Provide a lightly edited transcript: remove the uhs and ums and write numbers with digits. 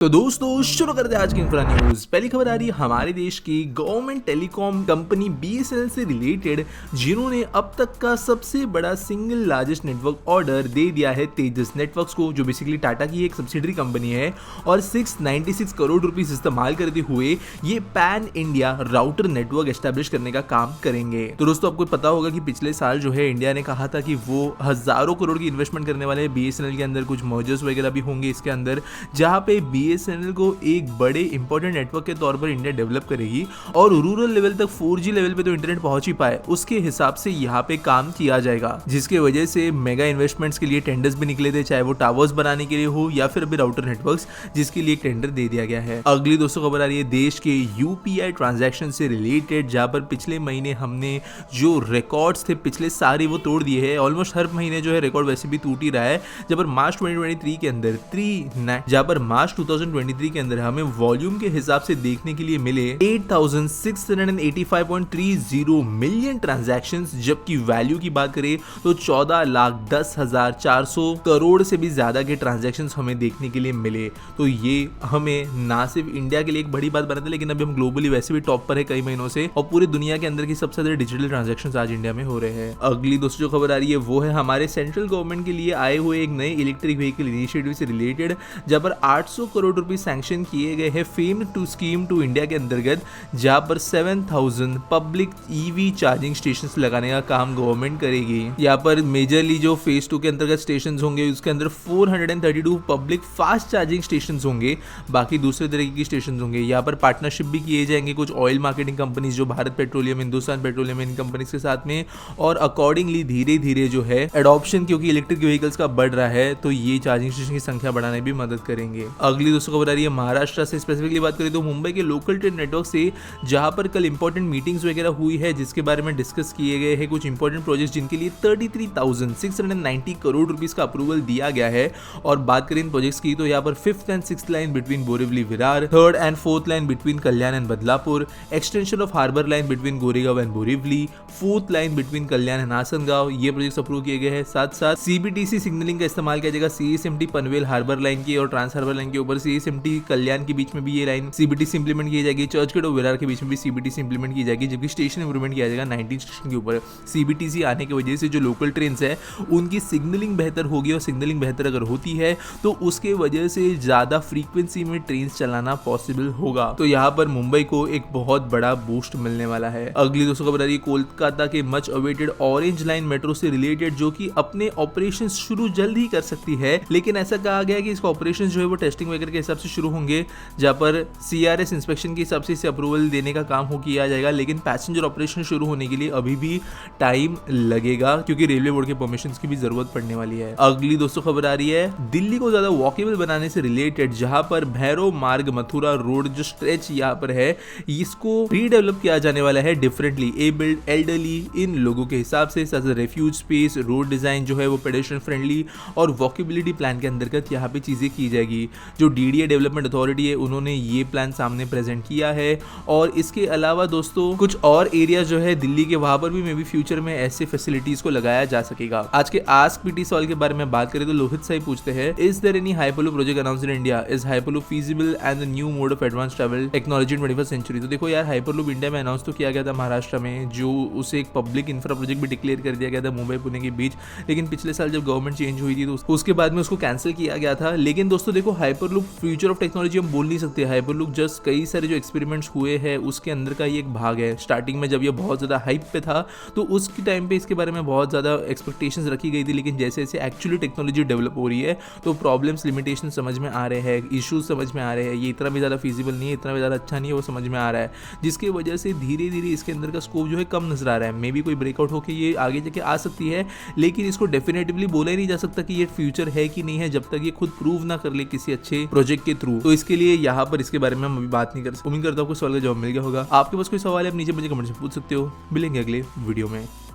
तो दोस्तों शुरू करते हैं आज की इंफ्रा न्यूज। पहली खबर आ रही है हमारे देश की गवर्नमेंट टेलीकॉम कंपनी बीएसएनएल से रिलेटेड, जिन्होंने अब तक का सबसे बड़ा सिंगल लार्जेस्ट नेटवर्क ऑर्डर दे दिया है तेजस नेटवर्क्स को, जो बेसिकली टाटा की एक सब्सिडरी कंपनी है, और 696 करोड़ रुपीस इस्तेमाल करते हुए ये pan India router network establish करने का काम करेंगे। तो दोस्तों आपको पता होगा कि पिछले साल जो है इंडिया ने कहा था कि वो हजारों करोड़ की इन्वेस्टमेंट करने वाले हैं बीएसएनएल के अंदर, कुछ मर्जर्स वगैरह भी होंगे इसके अंदर, जहाँ पे बीएसएनएल को एक बड़े इंपॉर्टेंट नेटवर्क के तौर पर इंडिया डेवलप करेगी और रूरल लेवल तक 4G लेवल पे तो इंटरनेट पहुंच ही पाए उसके हिसाब से यहाँ पे काम किया जाएगा, जिसके वजह से मेगा इन्वेस्टमेंट्स के लिए टेंडर्स भी निकले थे, चाहे वो टावर्स बनाने के लिए हो या फिर अभी राउटर नेटवर्क्स, जिसके लिए टेंडर दे दिया गया है। अगली दोस्तों खबर आ रही है देश के यूपीआई ट्रांजैक्शन से रिलेटेड, जहां पर पिछले महीने हमने जो रिकॉर्ड्स थे पिछले सारे वो तोड़ दिए हैं। ऑलमोस्ट हर महीने जो है रिकॉर्ड वैसे भी टूट ही रहा है। जब पर मार्च 2023 के अंदर जहां पर मार्च 2023 के अंदर हमें वॉल्यूम के हिसाब से देखने के लिए मिले 8685.30 मिलियन ट्रांजैक्शंस, जबकि वैल्यू की बात करें तो 14,10,400 करोड़ से भी ज्यादा के ट्रांजैक्शंस हमें देखने के लिए मिले। तो ये हमें ना सिर्फ इंडिया के लिए एक बड़ी बात बनाता है, लेकिन अभी हम ग्लोबली वैसे भी टॉप पर है कई महीनों से, और पूरी दुनिया के अंदर की सबसे ज्यादा डिजिटल ट्रांजैक्शंस आज इंडिया में हो रहे हैं। अगली दोस्तों जो खबर आ रही है वो है हमारे सेंट्रल गवर्नमेंट के लिए आए हुए एक नए इलेक्ट्रिक व्हीकल इनिशिएटिव से रिलेटेड, जहां पर 800 करोड़ रुपए सैंक्शन किए गए हैं FAME two scheme to India के अंतर्गत, जहां पर 7000 पब्लिक ईवी चार्जिंग स्टेशंस लगाने का काम गवर्नमेंट करेगी। यहाँ पर मेजरली जो फेज 2 के अंतर्गत स्टेशन होंगे उसके अंदर 432 पब्लिक फास्ट चार्जिंग स्टेशन होंगे, बाकी दूसरे तरीके की स्टेशन होंगे। यहाँ पर पार्टनरशिप भी किए जाएंगे कुछ ऑयल मार्केटिंग कंपनीज, जो भारत पेट्रोलियम, हिंदुस्तान पेट्रोलियम, इन कंपनीज के साथ में, और अकॉर्डिंगली धीरे धीरे जो है एडॉप्शन, क्योंकि इलेक्ट्रिक व्हीकल्स का बढ़ रहा है, तो ये चार्जिंग स्टेशन की संख्या बढ़ाने भी मदद करेंगे। अगली दोस्तों खबर आ रही है महाराष्ट्र से, स्पेसिफिकली बात करें तो मुंबई के लोकल ट्रेन नेटवर्क से, जहां पर कल इंपॉर्टेंट मीटिंग्स वगैरह हुई है, जिसके बारे में डिस्कस किए गए हैं कुछ इंपॉर्टेंट प्रोजेक्ट्स, जिनके लिए 33,690 करोड़ रुपीस का अप्रूवल दिया गया है। और बात करें इन प्रोजेक्ट्स की तो यहाँ पर 5th and 6th line between Borivali Virar, 3rd and 4th line between Kalyan and Badlapur, extension of harbour line between Goregaon and Borivali, 4th line between Kalyan and Asangaon, ये प्रोजेक्ट्स अप्रूव किए गए हैं। साथ साथ सीबीटीसी सिग्नलिंग का इस्तेमाल किया जाएगा सीएसएमटी पनवेल हार्बर लाइन की और ट्रांस हार्बर लाइन के ऊपर, सीएसएमटी कल्याण के बीच में भी ये लाइन सीबीटीसी इंप्लीमेंट की जाएगी, चर्चगेट और विरार के बीच में भी सीबीटीसी इंप्लीमेंट की जाएगी, जबकि स्टेशन इंप्रूवमेंट किया जाएगा 19 स्टेशन के ऊपर। सीबीटीसी आने की वजह से जो लोकल ट्रेन है उनकी सिग्नलिंग बेहतर होगी, और सिग्नलिंग बेहतर अगर होती है तो उसके वजह से ज्यादा फ्रीक्वेंसी में ट्रेन चलाना पॉसिबल होगा। तो यहाँ पर मुंबई को एक बहुत बड़ा बूस्ट मिलने वाला है। अगली दोस्तों खबर आ रही है कोलकाता के much awaited orange line metro से रिलेटेड, जो कि अपने ऑपरेशन शुरू जल्द ही कर सकती है, लेकिन ऐसा कहा गया है कि इसका ऑपरेशन जो है वो टेस्टिंग वगैरह के हिसाब से शुरू होंगे, जहां पर सीआरएस इंस्पेक्शन के हिसाब से इसे अप्रूवल देने का काम हो किया जाएगा, लेकिन पैसेंजर ऑपरेशन शुरू होने के लिए अभी भी टाइम लगेगा, क्योंकि रेलवे बोर्ड के परमिशन की भी जरूरत पड़ने वाली है। अगली दोस्तों खबर आ रही है दिल्ली को ज्यादा वॉकेबल बनाने से रिलेटेड, जहां पर भैरव मार्ग मथुरा रोड जो स्ट्रेच यहाँ पर है, इसको रीडेवलप किया जाने वाला है डिफरेंटली एबल्ड एल्डरली इन लोगों के हिसाब से, रेफ्यूज स्पेस, रोड डिजाइन जो है वो पेडेस्ट्रियन फ्रेंडली और वॉकेबिलिटी प्लान के अंतर्गत यहाँ पे चीजें की जाएगी। जो डीडीए डेवलपमेंट अथॉरिटी है उन्होंने ये प्लान सामने प्रेजेंट किया है, और इसके अलावा दोस्तों कुछ और एरिया जो है दिल्ली के, वहां पर भी मे बी फ्यूचर में ऐसे फैसिलिटीज को लगाया जा सकेगा। आज के आस्क पीटी सवाल के बारे में बात करें तो लोहित साही पूछते हैं, is there any hyperloop project announced in India, is hyperloop feasible and the new mode of advance travel technology in 21st century. तो देखो यार, हाइपरलूप इंडिया में अनाउंस तो किया गया था महाराष्ट्र में, जो उसे एक पब्लिक इंफ्रा प्रोजेक्ट भी डिक्लेयर कर दिया गया था मुंबई पुणे के बीच, लेकिन पिछले साल जब गवर्नमेंट चेंज हुई थी तो उसके बाद में उसको कैंसिल किया गया था। लेकिन दोस्तों देखो, हाइपरलूप फ्यूचर ऑफ टेक्नोलॉजी हम बोल नहीं सकते, हाइपरलूप जस्ट कई सारे जो एक्सपेरिमेंट्स हुए हैं उसके अंदर का ये एक भाग है। स्टार्टिंग में जब ये बहुत ज्यादा हाइप पे था तो उसके टाइम पे इसके बारे में बहुत ज्यादा एक्सपेक्टेशंस रखी गई थी, लेकिन जैसे जैसे एक्चुअली टेक्नोलॉजी डेवलप हो रही है तो प्रॉब्लम्स, लिमिटेशन समझ में आ रहे हैं, इश्यूज समझ में आ रहे हैं, ये इतना भी ज्यादा फीजिबल नहीं है, इतना भी ज्यादा अच्छा नहीं है, वो समझ में आ रहा है, जिसकी वजह से धीरे धीरे इसके अंदर का स्कोप जो है कम नजर आ रहा है। मे बी कोई ब्रेकआउट होकर ये आगे जाके आ सकती है, लेकिन इसको डेफिनेटिवली बोला ही नहीं जा सकता कि ये फ्यूचर है कि नहीं है जब तक ये खुद प्रूव ना कर ले किसी अच्छे प्रोजेक्ट के थ्रू। तो इसके लिए यहाँ पर इसके बारे में हम अभी बात नहीं कर सकते। उम्मीद करता हूँ आपको सवाल का जवाब मिल गया होगा। आपके पास कोई सवाल है आप नीचे मुझे कमेंट में पूछ सकते हो। मिलेंगे अगले वीडियो में।